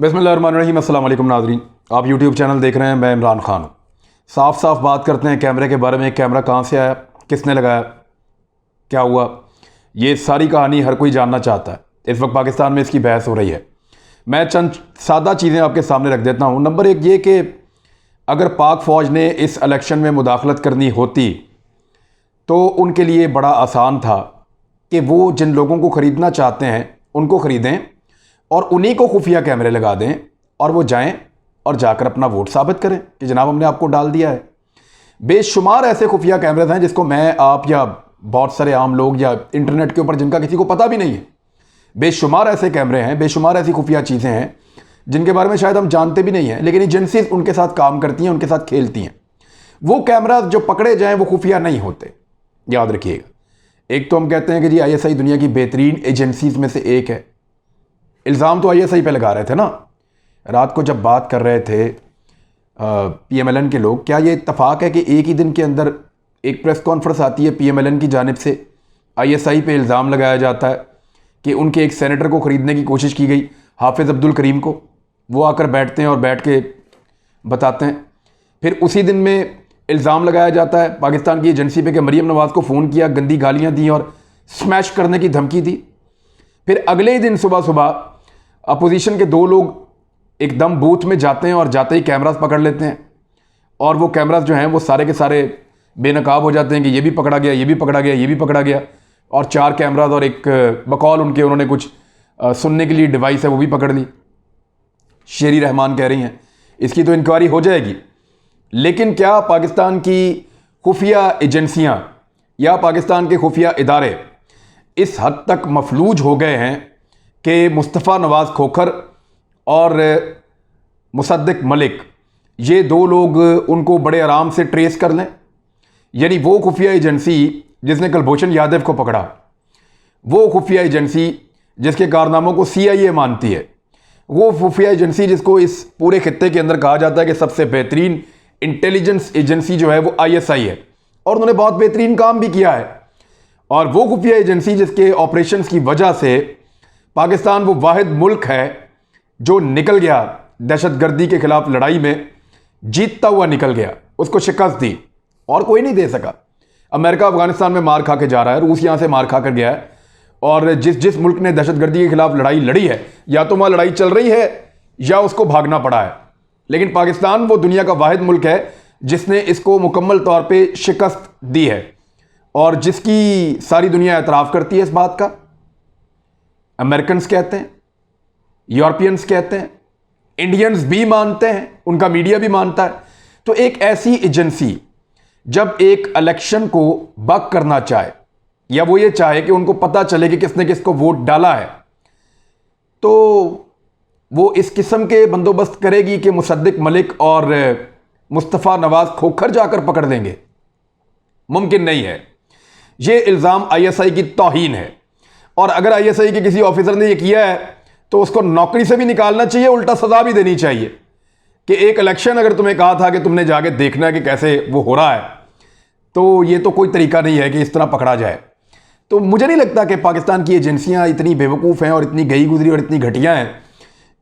बिस्मिल्लाहिर्रहमानिर्रहीम। अस्सलाम वालेकुम नाज़रीन, आप यूट्यूब चैनल देख रहे हैं। मैं इमरान खान हूँ। साफ साफ बात करते हैं कैमरे के बारे में। कैमरा कहाँ से आया, किसने लगाया, क्या हुआ, ये सारी कहानी हर कोई जानना चाहता है। इस वक्त पाकिस्तान में इसकी बहस हो रही है। मैं चंद सादा चीज़ें आपके सामने रख देता हूँ। नंबर एक ये कि अगर पाक फ़ौज ने इस इलेक्शन में मुदाखलत करनी होती तो उनके लिए बड़ा आसान था कि वो जिन लोगों को ख़रीदना चाहते हैं उनको ख़रीदें और उन्हीं को खुफिया कैमरे लगा दें और वो जाएं और जाकर अपना वोट साबित करें कि जनाब हमने आपको डाल दिया है। बेशुमार ऐसे खुफिया कैमरे हैं जिसको मैं, आप या बहुत सारे आम लोग या इंटरनेट के ऊपर जिनका किसी को पता भी नहीं है, बेशुमार ऐसे कैमरे हैं, बेशुमार ऐसी खुफिया चीज़ें हैं जिनके बारे में शायद हम जानते भी नहीं हैं, लेकिन एजेंसीज उनके साथ काम करती हैं, उनके साथ खेलती हैं। वो कैमरा जो पकड़े जाएं वो खुफिया नहीं होते, याद रखिएगा। एक तो हम कहते हैं कि जी ISI दुनिया की बेहतरीन एजेंसीज में से एक है। इल्ज़ाम तो ISI पे लगा रहे थे ना, रात को जब बात कर रहे थे PMLN के लोग। क्या ये इत्तफाक है कि एक ही दिन के अंदर एक प्रेस कॉन्फ्रेंस आती है PMLN की जानिब से, ISI पे इल्ज़ाम लगाया जाता है कि उनके एक सेनेटर को ख़रीदने की कोशिश की गई, हाफिज़ अब्दुल करीम को। वो आकर बैठते हैं और बैठ के बताते हैं। फिर उसी दिन में इल्ज़ाम लगाया जाता है पाकिस्तान की एजेंसी पे कि मरीम नवाज़ को फ़ोन किया, गंदी गालियाँ दी और स्मैश करने की धमकी दी। फिर अगले ही दिन सुबह सुबह अपोजिशन के दो लोग एकदम बूथ में जाते हैं और जाते ही कैमरास पकड़ लेते हैं और वो कैमरास जो हैं वो सारे के सारे बेनकाब हो जाते हैं कि ये भी पकड़ा गया, ये भी पकड़ा गया, ये भी पकड़ा गया। और 4 कैमरास और एक बकौल उनके उन्होंने कुछ सुनने के लिए डिवाइस है वो भी पकड़ ली। शेरी रहमान कह रही हैं इसकी तो इंक्वायरी हो जाएगी। लेकिन क्या पाकिस्तान की खुफिया एजेंसियां या पाकिस्तान के खुफिया इदारे इस हद तक मफलूज हो गए हैं कि मुस्तफ़ा नवाज़ खोखर और मुसद्दिक मलिक, ये दो लोग उनको बड़े आराम से ट्रेस कर लें? यानी वो खुफिया एजेंसी जिसने कुलभूषण यादव को पकड़ा, वो खुफिया एजेंसी जिसके कारनामों को CIA मानती है, वो खुफिया एजेंसी जिसको इस पूरे खित्ते के अंदर कहा जाता है कि सबसे बेहतरीन इंटेलिजेंस एजेंसी जो है वो ISI है, और उन्होंने बहुत बेहतरीन काम भी किया है। और वो खुफिया एजेंसी जिसके ऑपरेशंस की वजह से पाकिस्तान वो वाहिद मुल्क है जो निकल गया दहशतगर्दी के खिलाफ लड़ाई में, जीतता हुआ निकल गया, उसको शिकस्त दी और कोई नहीं दे सका। अमेरिका अफगानिस्तान में मार खा के जा रहा है, रूस यहाँ से मार खा कर गया है, और जिस मुल्क ने दहशतगर्दी के खिलाफ लड़ाई लड़ी है या तो वहाँ लड़ाई चल रही है या उसको भागना पड़ा है। लेकिन पाकिस्तान वो दुनिया का वाहिद मुल्क है जिसने इसको मुकम्मल तौर पर शिकस्त दी है और जिसकी सारी दुनिया एतराफ़ करती है इस बात का। अमेरिकन्स कहते हैं, यूरोपियंस कहते हैं, इंडियंस भी मानते हैं, उनका मीडिया भी मानता है। तो एक ऐसी एजेंसी जब एक इलेक्शन को बग करना चाहे या वो ये चाहे कि उनको पता चले कि किसने किसको वोट डाला है, तो वो इस किस्म के बंदोबस्त करेगी कि मुसद्दिक मलिक और मुस्तफ़ा नवाज़ खोखर जाकर पकड़ लेंगे? मुमकिन नहीं है। ये इल्ज़ाम ISI की तौहीन है, और अगर ISI के किसी ऑफिसर ने ये किया है तो उसको नौकरी से भी निकालना चाहिए, उल्टा सजा भी देनी चाहिए कि एक इलेक्शन अगर तुम्हें कहा था कि तुमने जाके देखना है कि कैसे वो हो रहा है, तो ये तो कोई तरीका नहीं है कि इस तरह पकड़ा जाए। तो मुझे नहीं लगता कि पाकिस्तान की एजेंसियां इतनी बेवकूफ़ हैं और इतनी गई गुजरी और इतनी घटिया हैं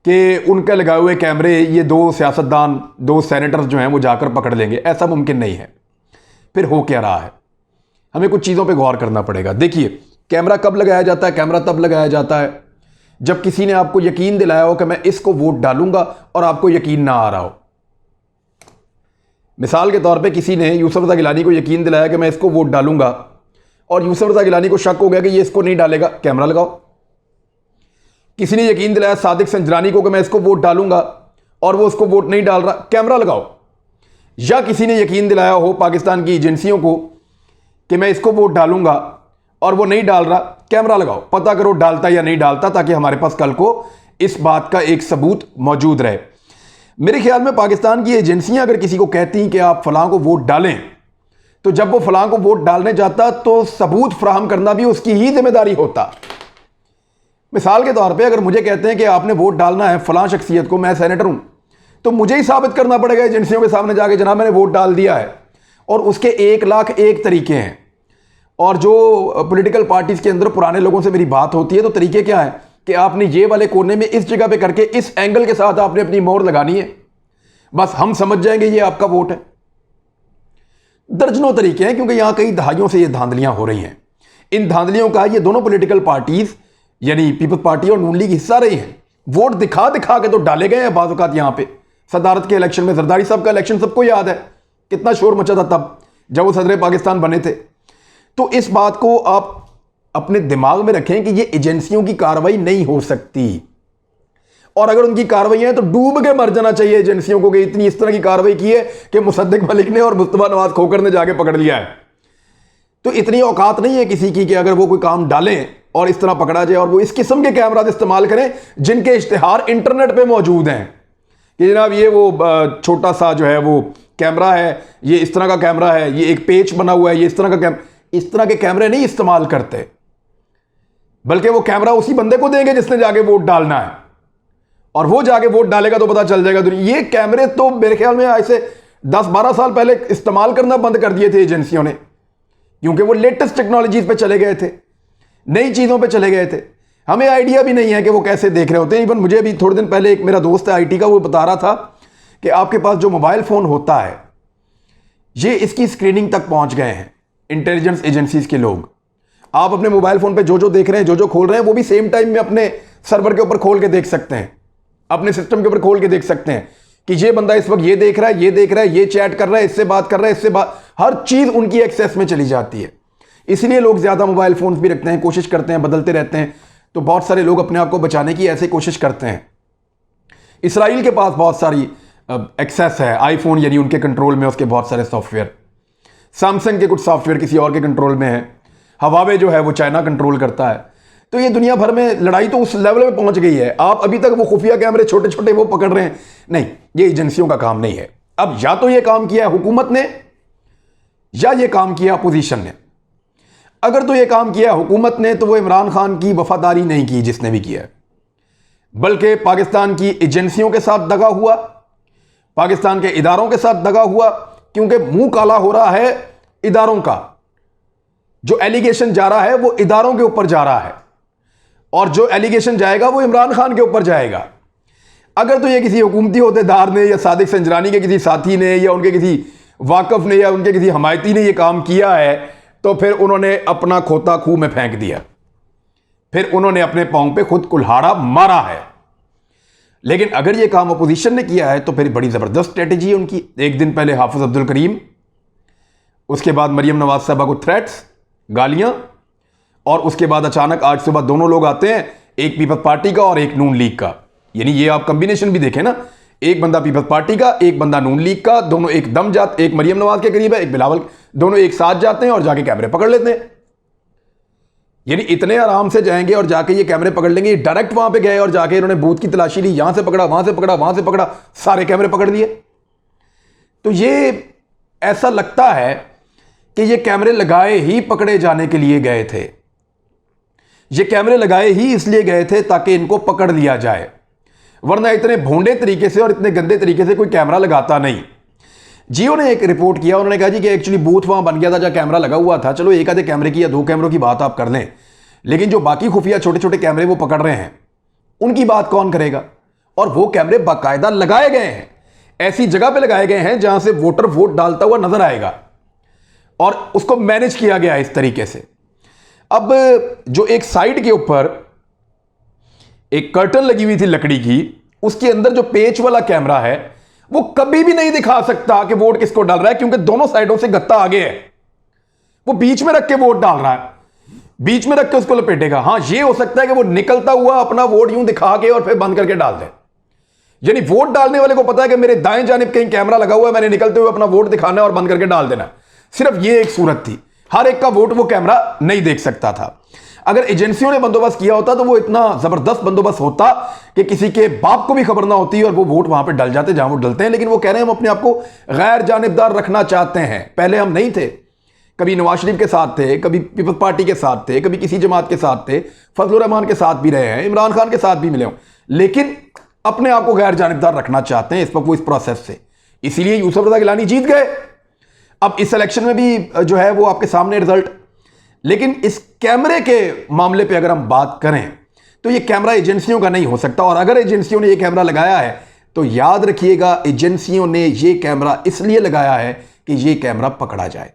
कि उनके लगाए हुए कैमरे ये 2 सियासतदान, 2 सेनेटर्स जो हैं वो जाकर पकड़ लेंगे। ऐसा मुमकिन नहीं है। फिर हो क्या रहा है, हमें कुछ चीज़ों पर गौर करना पड़ेगा। देखिए, कैमरा कब लगाया जाता है? कैमरा तब लगाया जाता है जब किसी ने आपको यकीन दिलाया हो कि मैं इसको वोट डालूंगा और आपको यकीन ना आ रहा हो। मिसाल के तौर पे किसी ने यूसुफ रज़ा गिलानी को यकीन दिलाया कि मैं इसको वोट डालूंगा और यूसुफ रज़ा गिलानी को शक हो गया कि ये इसको नहीं डालेगा, कैमरा लगाओ। किसी ने यकीन दिलाया सादिक संजरानी को कि मैं इसको वोट डालूंगा और वो उसको वोट नहीं डाल रहा, कैमरा लगाओ। या किसी ने यकीन दिलाया हो पाकिस्तान की एजेंसियों को कि मैं इसको वोट डालूंगा और वो नहीं डाल रहा, कैमरा लगाओ, पता करो डालता या नहीं डालता, ताकि हमारे पास कल को इस बात का एक सबूत मौजूद रहे। मेरे ख्याल में पाकिस्तान की एजेंसियां अगर किसी को कहती हैं कि आप फलां को वोट डालें, तो जब वो फलां को वोट डालने जाता तो सबूत फराहम करना भी उसकी ही जिम्मेदारी होता। मिसाल के तौर पर अगर मुझे कहते हैं कि आपने वोट डालना है फलां शख्सियत को, मैं सेनेटर हूं, तो मुझे ही साबित करना पड़ेगा एजेंसियों के सामने जाके, जनाब मैंने वोट डाल दिया है। और उसके 1,00,001 तरीके हैं। और जो पॉलिटिकल पार्टीज़ के अंदर पुराने लोगों से मेरी बात होती है तो तरीके क्या है कि आपने ये वाले कोने में इस जगह पे करके इस एंगल के साथ आपने अपनी मोहर लगानी है, बस हम समझ जाएंगे ये आपका वोट है। दर्जनों तरीके हैं, क्योंकि यहां कई दहाइयों से ये धांधलियां हो रही हैं। इन धांधलियों का ये दोनों पॉलिटिकल पार्टीज यानी पीपल्स पार्टी और नून लीग हिस्सा रही हैं। वोट दिखा दिखा के तो डाले गए हैं बाज़ औक़ात। यहां पे सदारत के इलेक्शन में जरदारी साहब का इलेक्शन सबको याद है, कितना शोर मचा था तब जब वो सदर पाकिस्तान बने थे। तो इस बात को आप अपने दिमाग में रखें कि ये एजेंसियों की कार्रवाई नहीं हो सकती, और अगर उनकी कार्रवाई है तो डूब के मर जाना चाहिए एजेंसियों को कि इतनी इस तरह की कार्रवाई की है कि मुसद्दिक मलिक ने और मुस्तफा नवाज खोकर ने जाके पकड़ लिया है। तो इतनी औकात नहीं है किसी की कि अगर वो कोई काम डालें और इस तरह पकड़ा जाए, और वो इस किस्म के कैमरा इस्तेमाल करें जिनके इश्तिहार इंटरनेट पे मौजूद हैं कि जनाब ये वो छोटा सा जो है वो कैमरा है, ये इस तरह का कैमरा है, ये एक पेच बना हुआ है, ये इस तरह का इस तरह के कैमरे नहीं इस्तेमाल करते, बल्कि वो कैमरा उसी बंदे को देंगे जिसने जाके वोट डालना है, और वो जाके वोट डालेगा तो पता चल जाएगा। तो ये कैमरे तो मेरे ख्याल में ऐसे 10-12 साल पहले इस्तेमाल करना बंद कर दिए थे एजेंसियों ने, क्योंकि वो लेटेस्ट टेक्नोलॉजीज पे चले गए थे, नई चीज़ों पे चले गए थे। हमें आइडिया भी नहीं है कि वो कैसे देख रहे होते हैं। इवन मुझे भी थोड़े दिन पहले एक मेरा दोस्त है आईटी का, वो बता रहा था कि आपके पास जो मोबाइल फ़ोन होता है ये इसकी स्क्रीनिंग तक पहुंच गए हैं इंटेलिजेंस एजेंसीज के लोग। आप अपने मोबाइल फ़ोन पे जो जो देख रहे हैं, जो जो खोल रहे हैं, वो भी सेम टाइम में अपने सर्वर के ऊपर खोल के देख सकते हैं, अपने सिस्टम के ऊपर खोल के देख सकते हैं कि ये बंदा इस वक्त ये देख रहा है, ये देख रहा है, ये चैट कर रहा है, इससे बात कर रहा है, इससे बात, हर चीज़ उनकी एक्सेस में चली जाती है। इसलिए लोग ज़्यादा मोबाइल फ़ोन भी रखते हैं, कोशिश करते हैं, बदलते रहते हैं। तो बहुत सारे लोग अपने आप को बचाने की ऐसे कोशिश करते हैं। इसराइल के पास बहुत सारी एक्सेस है, आईफोन यानी उनके कंट्रोल में उसके बहुत सारे सॉफ्टवेयर, सैमसंग के कुछ सॉफ्टवेयर किसी और के कंट्रोल में है, हवावे जो है वो चाइना कंट्रोल करता है। तो ये दुनिया भर में लड़ाई तो उस लेवल पे पहुंच गई है। आप अभी तक वो खुफिया कैमरे छोटे छोटे वो पकड़ रहे हैं, नहीं, ये एजेंसियों का काम नहीं है। अब या तो ये काम किया है हुकूमत ने या ये काम किया अपोजिशन ने। अगर तो ये काम किया हुकूमत ने तो वो इमरान खान की वफादारी नहीं की जिसने भी किया है, बल्कि पाकिस्तान की एजेंसियों के साथ दगा हुआ, पाकिस्तान के इदारों के साथ दगा हुआ, क्योंकि मुंह काला हो रहा है इदारों का। जो एलिगेशन जा रहा है वो इदारों के ऊपर जा रहा है, और जो एलिगेशन जाएगा वो इमरान खान के ऊपर जाएगा। अगर तो ये किसी हुकूमती अहदेदार ने या सादिक संजरानी के किसी साथी ने या उनके किसी वाकफ ने या उनके किसी हमायती ने ये काम किया है, तो फिर उन्होंने अपना खोता खूह में फेंक दिया, फिर उन्होंने अपने पांव पे खुद कुल्हाड़ा मारा है। लेकिन अगर ये काम अपोजिशन ने किया है तो फिर बड़ी ज़बरदस्त स्ट्रेटेजी है उनकी। एक दिन पहले हाफिज अब्दुल करीम, उसके बाद मरियम नवाज साहबा को थ्रेट्स, गालियां, और उसके बाद अचानक आज सुबह दोनों लोग आते हैं, एक पीपल्स पार्टी का और एक नून लीग का। यानी ये आप कॉम्बिनेशन भी देखें ना, एक बंदा पीपल्स पार्टी का, एक बंदा नून लीग का, दोनों एक दम जाते, एक मरियम नवाज के करीब है, एक बिलावल, दोनों एक साथ जाते हैं और जाके कैमरे पकड़ लेते हैं। यानी इतने आराम से जाएंगे और जाके ये कैमरे पकड़ लेंगे। डायरेक्ट वहां पे गए और जाके इन्होंने बूथ की तलाशी ली, यहां से पकड़ा, वहां से पकड़ा, वहां से पकड़ा, सारे कैमरे पकड़ लिए। तो ये ऐसा लगता है कि ये कैमरे लगाए ही पकड़े जाने के लिए गए थे। ये कैमरे लगाए ही इसलिए गए थे ताकि इनको पकड़ लिया जाए, वरना इतने भोंडे तरीके से और इतने गंदे तरीके से कोई कैमरा लगाता नहीं। जियो ने एक रिपोर्ट किया, उन्होंने कहा जी कि एक्चुअली बूथ वहां बन गया था जहां कैमरा लगा हुआ था। चलो एक आधे कैमरे की या दो कैमरों की बात आप कर लें, लेकिन जो बाकी खुफिया छोटे छोटे कैमरे वो पकड़ रहे हैं उनकी बात कौन करेगा? और वो कैमरे बाकायदा लगाए गए हैं, ऐसी जगह पे लगाए गए हैं जहां से वोटर वोट डालता हुआ नजर आएगा, और उसको मैनेज किया गया इस तरीके से। अब जो एक साइड के ऊपर एक कर्टन लगी हुई थी लकड़ी की, उसके अंदर जो पेच वाला कैमरा है वो कभी भी नहीं दिखा सकता कि वोट किसको डाल रहा है, क्योंकि दोनों साइडों से गत्ता आगे है। वो बीच में रख के वोट डाल रहा है, बीच में रख के उसको लपेटेगा। हां, ये हो सकता है कि वो निकलता हुआ अपना वोट यूं दिखा के और फिर बंद करके डाल दे। यानी वोट डालने वाले को पता है कि मेरे दाएं जानिब कहीं कैमरा लगा हुआ है, मैंने निकलते हुए अपना वोट दिखाना है और बंद करके डाल देना। सिर्फ ये एक सूरत थी, हर एक का वोट वो कैमरा नहीं देख सकता था। अगर एजेंसियों ने बंदोबस्त किया होता तो वो इतना जबरदस्त बंदोबस्त होता कि किसी के बाप को भी खबर ना होती और वो वोट वहां पे डल जाते जहां वो डलते हैं। लेकिन वो कह रहे हैं हम अपने आप को गैर जानिबदार रखना चाहते हैं। पहले हम नहीं थे, कभी नवाज शरीफ के साथ थे, कभी पीपल्स पार्टी के साथ थे, कभी किसी जमात के साथ थे, फजलुर रहमान के साथ भी रहे हैं, इमरान खान के साथ भी मिले हों, लेकिन अपने आप को गैर जानिबदार रखना चाहते हैं इस वक्त वो इस प्रोसेस से। इसीलिए यूसुफ रजा गिलानी जीत गए। अब इस इलेक्शन में भी जो है वो आपके सामने रिजल्ट। लेकिन इस कैमरे के मामले पे अगर हम बात करें तो ये कैमरा एजेंसियों का नहीं हो सकता। और अगर एजेंसियों ने ये कैमरा लगाया है तो याद रखिएगा, एजेंसियों ने ये कैमरा इसलिए लगाया है कि ये कैमरा पकड़ा जाए।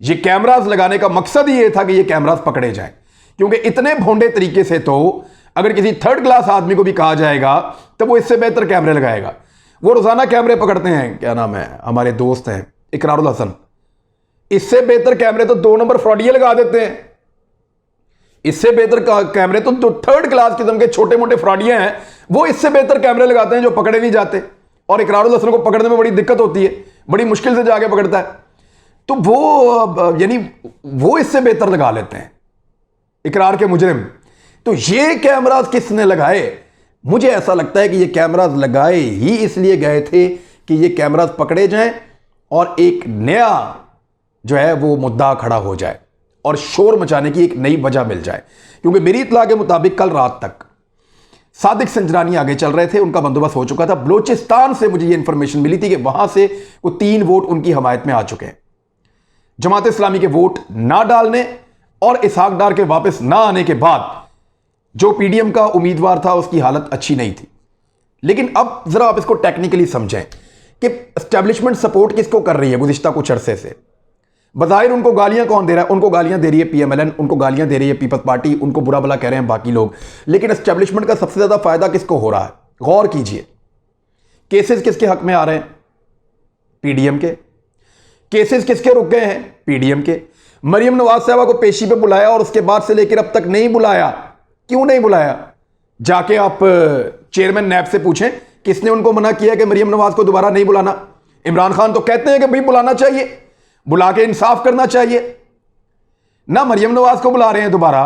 ये कैमरास लगाने का मकसद ही ये था कि ये कैमरास पकड़े जाएं, क्योंकि इतने भोंडे तरीके से तो अगर किसी थर्ड क्लास आदमी को भी कहा जाएगा तो वो इससे बेहतर कैमरे लगाएगा। वो रोजाना कैमरे पकड़ते हैं, क्या नाम है, हमारे दोस्त हैं इकरारुल हसन, इससे बेहतर कैमरे तो 2 नंबर फ्रॉडिये लगा देते हैं। इससे बेहतर कैमरे तो थर्ड क्लास किस्म के छोटे मोटे फ्रॉडिये हैं, वो इससे बेहतर कैमरे लगाते हैं जो पकड़े नहीं जाते। और इकरारुल हसन को पकड़ने में बड़ी दिक्कत होती है, बड़ी मुश्किल से जाके पकड़ता है, तो वो यानी वो इससे बेहतर लगा लेते हैं इकरार के मुजरिम। तो ये कैमरास किसने लगाए? मुझे ऐसा लगता है कि ये कैमरास लगाए ही इसलिए गए थे कि ये कैमरास पकड़े जाएं और एक नया जो है वो मुद्दा खड़ा हो जाए और शोर मचाने की एक नई वजह मिल जाए। क्योंकि मेरी इत्तला के मुताबिक कल रात तक सादिक संजरानी आगे चल रहे थे, उनका बंदोबस्त हो चुका था। बलोचिस्तान से मुझे ये इंफॉर्मेशन मिली थी कि वहां से वो 3 वोट उनकी हमायत में आ चुके हैं। जमात इस्लामी के वोट ना डालने और इसहाक डार के वापस ना आने के बाद जो पीडीएम का उम्मीदवार था उसकी हालत अच्छी नहीं थी। लेकिन अब जरा आप इसको टेक्निकली समझें कि एस्टेब्लिशमेंट सपोर्ट किसको कर रही है गुज़िश्ता कुछ अरसे से। बज़ाहिर उनको गालियां कौन दे रहा है? उनको गालियां दे रही है पीएमएलएन, उनको गालियां दे रही है पीपल्स पार्टी, उनको बुरा भला कह रहे हैं बाकी लोग। लेकिन एस्टेब्लिशमेंट का सबसे ज्यादा फायदा किसको हो रहा है? गौर कीजिए, केसेस किसके हक में आ रहे हैं? पीडीएम के। केसेस किसके रुक गए हैं? पीडीएम के। मरियम नवाज साहबा को पेशी पे बुलाया और उसके बाद से लेकर अब तक नहीं बुलाया। क्यों नहीं बुलाया? जाके आप चेयरमैन नैब से पूछें किसने उनको मना किया कि मरियम नवाज को दोबारा नहीं बुलाना। इमरान खान तो कहते हैं कि भाई बुलाना चाहिए, बुला के इंसाफ करना चाहिए। ना मरियम नवाज को बुला रहे हैं दोबारा,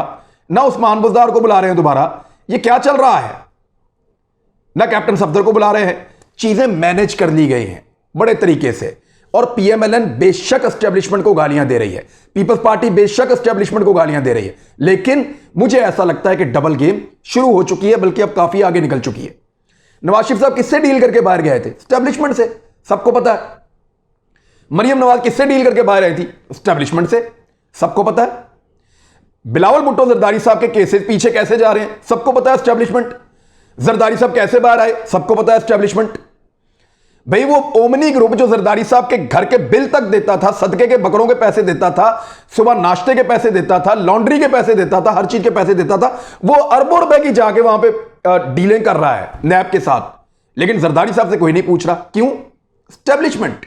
ना उस्मान बुज़दार को बुला रहे हैं दोबारा। ये क्या चल रहा है? ना कैप्टन सफदर को बुला रहे हैं। चीजें मैनेज कर ली गई हैं बड़े तरीके से। और पीएमएलएन बेशक एस्टेब्लिशमेंट को गालियां दे रही है, पीपल्स पार्टी बेशक एस्टेब्लिशमेंट को गालियां दे रही है, लेकिन मुझे ऐसा लगता है कि डबल गेम शुरू हो चुकी है, बल्कि अब काफी आगे निकल चुकी है। नवाज शरीफ साहब किससे डील करके बाहर गए थे? एस्टेब्लिशमेंट से, सबको पता है। मरियम नवाज किससे डील करके बाहर आई थी? एस्टेब्लिशमेंट से, सबको पता है। बिलावल भुट्टो जरदारी साहब के केसेस पीछे कैसे जा रहे हैं? सबको पता है एस्टेब्लिशमेंट। जरदारी साहब कैसे बाहर आए? सबको पता है एस्टेब्लिशमेंट। भाई वो ओमनी ग्रुप जो जरदारी साहब के घर के बिल तक देता था, सदके के बकरों के पैसे देता था, सुबह नाश्ते के पैसे देता था, लॉन्ड्री के पैसे देता था, हर चीज के पैसे देता था, वो अरबों रुपए की जाके वहां पे डीलिंग कर रहा है नैब के साथ। लेकिन जरदारी साहब से कोई नहीं पूछ रहा। क्यों? एस्टेब्लिशमेंट।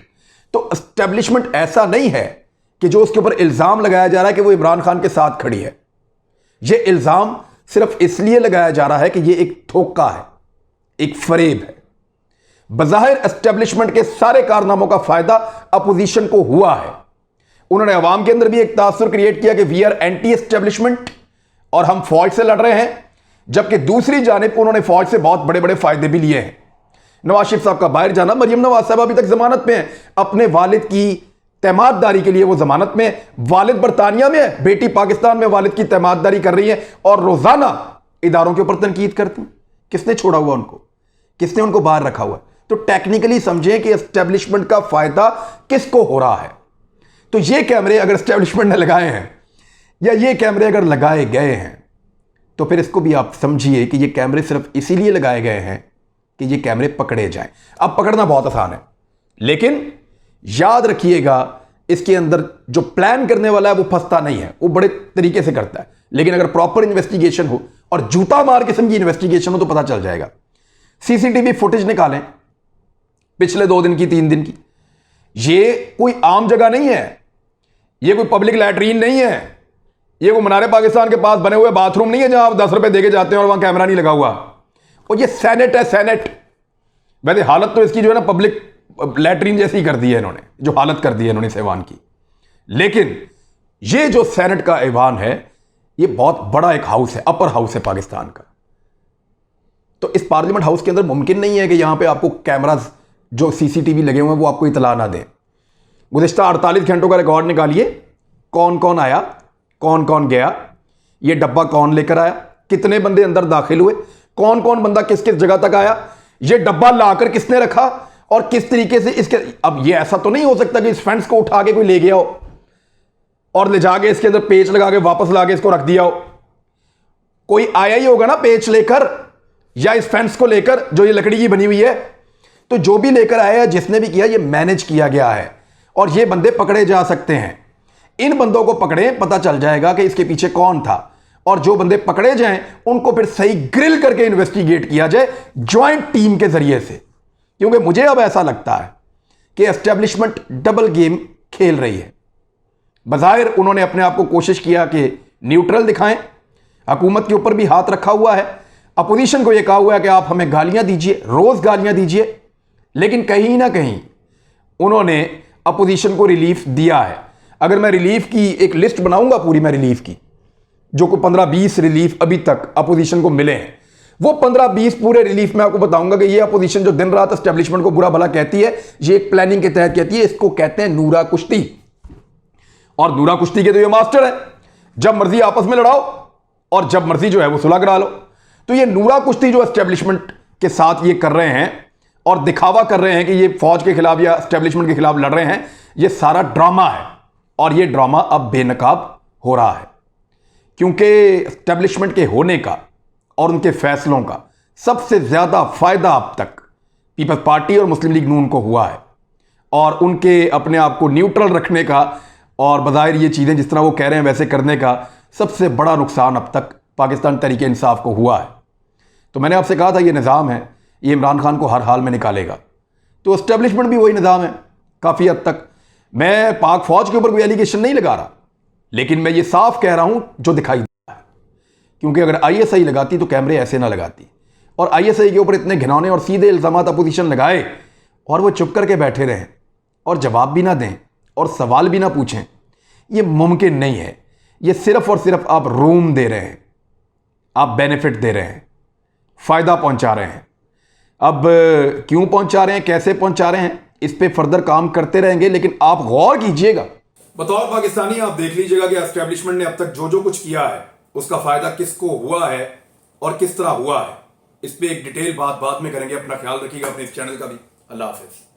तो एस्टेब्लिशमेंट ऐसा नहीं है कि जो उसके ऊपर इल्जाम लगाया जा रहा है कि वो इमरान खान के साथ खड़ी है। यह इल्जाम सिर्फ इसलिए लगाया जा रहा है कि यह एक धोखा है, एक फरेब है। बज़ाहिर एस्टेब्लिशमेंट के सारे कारनामों का फायदा अपोजिशन को हुआ है। उन्होंने अवाम के अंदर भी एक तासुर क्रिएट किया कि वी आर एंटी एस्टेब्लिशमेंट और हम फौज से लड़ रहे हैं, जबकि दूसरी जानिब उन्होंने फौज से बहुत बड़े बड़े फायदे भी लिए हैं। नवाज शरीफ साहब का बाहर जाना, मरियम नवाज साहब अभी तक जमानत में है, अपने वालिद की तैमाददारी के लिए वो जमानत में है। वालिद बरतानिया में है, बेटी पाकिस्तान में वालिद की तैमाददारी कर रही है और रोजाना इदारों के ऊपर तनकीद करती। किसने छोड़ा हुआ उनको? किसने उनको बाहर रखा हुआ? तो टेक्निकली समझें कि एस्टेब्लिशमेंट का फायदा किसको हो रहा है। तो ये कैमरे अगर एस्टेब्लिशमेंट ने लगाए हैं या ये कैमरे अगर लगाए गए हैं तो फिर इसको भी आप समझिए कि ये कैमरे सिर्फ इसीलिए लगाए गए हैं कि ये कैमरे पकड़े जाएं। अब पकड़ना बहुत आसान है, लेकिन याद रखिएगा इसके अंदर जो प्लान करने वाला है वो फंसता नहीं है, वो बड़े तरीके से करता है। लेकिन अगर प्रॉपर इन्वेस्टिगेशन हो और जूता मार किस्म की इन्वेस्टिगेशन हो तो पता चल जाएगा। सीसीटीवी फुटेज निकालें पिछले 2 दिन की, 3 दिन की। ये कोई आम जगह नहीं है, ये कोई पब्लिक लैट्रीन नहीं है, ये कोई मीनार पाकिस्तान के पास बने हुए बाथरूम नहीं है जहां आप 10 रुपए देके जाते हैं और वहां कैमरा नहीं लगा हुआ। और ये सेनेट है, सेनेट। वैसे हालत तो इसकी जो है ना पब्लिक लैट्रीन जैसी ही कर दी है इन्होंने, जो हालत कर दी है इन्होंने इस ऐवान की। लेकिन ये जो सेनेट का ऐवान है ये बहुत बड़ा एक हाउस है, अपर हाउस है पाकिस्तान का। तो इस पार्लियामेंट हाउस के अंदर मुमकिन नहीं है कि यहां पे आपको कैमरास जो सीसीटीवी लगे हुए हैं वो आपको इतला ना दें। गुज़िश्ता 48 घंटों का रिकॉर्ड निकालिए, कौन कौन आया, कौन कौन गया, ये डब्बा कौन लेकर आया, कितने बंदे अंदर दाखिल हुए, कौन कौन बंदा किस किस जगह तक आया, ये डब्बा लाकर किसने रखा और किस तरीके से इसके। अब ये ऐसा तो नहीं हो सकता कि इस फेंस को उठा के कोई ले गया हो और ले जाके इसके अंदर पेच लगा के वापस ला के इसको रख दिया हो। कोई आया ही होगा ना पेच लेकर या इस फेंस को लेकर जो ये लकड़ी की बनी हुई है। तो जो भी लेकर आया, जिसने भी किया, ये मैनेज किया गया है और ये बंदे पकड़े जा सकते हैं। इन बंदों को पकड़े, पता चल जाएगा कि इसके पीछे कौन था, और जो बंदे पकड़े जाएं उनको फिर सही ग्रिल करके इन्वेस्टिगेट किया जाए ज्वाइंट टीम के जरिए से। क्योंकि मुझे अब ऐसा लगता है कि एस्टेब्लिशमेंट डबल गेम खेल रही है। बज़ाहिर उन्होंने अपने आप को कोशिश किया कि न्यूट्रल दिखाएं, हुकूमत के ऊपर भी हाथ रखा हुआ है, अपोजिशन को यह कहा हुआ है कि आप हमें गालियां दीजिए, रोज गालियां दीजिए, लेकिन कहीं ना कहीं उन्होंने अपोजिशन को रिलीफ दिया है। अगर मैं रिलीफ की एक लिस्ट बनाऊंगा पूरी, मैं रिलीफ की जो को 15-20 रिलीफ अभी तक अपोजिशन को मिले हैं, वो 15-20 पूरे रिलीफ में आपको बताऊंगा कि ये अपोजिशन जो दिन रात एस्टेब्लिशमेंट को बुरा भला कहती है, ये एक प्लानिंग के तहत कहती है। इसको कहते हैं नूरा कुश्ती, और नूरा कुश्ती के तो ये मास्टर है। जब मर्जी आपस में लड़ाओ और जब मर्जी जो है वो सुलह करा लो। तो ये नूरा कुश्ती जो एस्टेब्लिशमेंट के साथ ये कर रहे हैं और दिखावा कर रहे हैं कि ये फौज के खिलाफ या एस्टेब्लिशमेंट के खिलाफ लड़ रहे हैं, ये सारा ड्रामा है। और ये ड्रामा अब बेनकाब हो रहा है, क्योंकि एस्टेब्लिशमेंट के होने का और उनके फैसलों का सबसे ज्यादा फायदा अब तक पीपल्स पार्टी और मुस्लिम लीग नून को हुआ है। और उनके अपने आप को न्यूट्रल रखने का और बज़ाहिर ये चीज़ें जिस तरह वो कह रहे हैं वैसे करने का सबसे बड़ा नुकसान अब तक पाकिस्तान तहरीक इंसाफ को हुआ है। तो मैंने आपसे कहा था ये निज़ाम है, ये इमरान खान को हर हाल में निकालेगा। तो एस्टेब्लिशमेंट भी वही निज़ाम है काफ़ी हद तक। मैं पाक फौज के ऊपर कोई एलिगेशन नहीं लगा रहा, लेकिन मैं ये साफ कह रहा हूं जो दिखाई देता है। क्योंकि अगर आईएसआई लगाती तो कैमरे ऐसे ना लगाती, और आईएसआई के ऊपर इतने घिनौने और सीधे इल्जामात अपोजिशन लगाए और वो चुप करके बैठे रहें और जवाब भी ना दें और सवाल भी ना पूछें, ये मुमकिन नहीं है। ये सिर्फ और सिर्फ आप रूम दे रहे हैं, आप बेनिफिट दे रहे हैं, फ़ायदा पहुंचा रहे हैं। अब क्यों पहुंचा रहे हैं, कैसे पहुंचा रहे हैं, इस पे फर्दर काम करते रहेंगे, लेकिन आप गौर कीजिएगा। बतौर पाकिस्तानी आप देख लीजिएगा कि एस्टेब्लिशमेंट ने अब तक जो जो कुछ किया है उसका फायदा किसको हुआ है और किस तरह हुआ है। इस पे एक डिटेल बात बाद में करेंगे। अपना ख्याल रखिएगा, अपने इस चैनल का भी। अल्लाह हाफिज।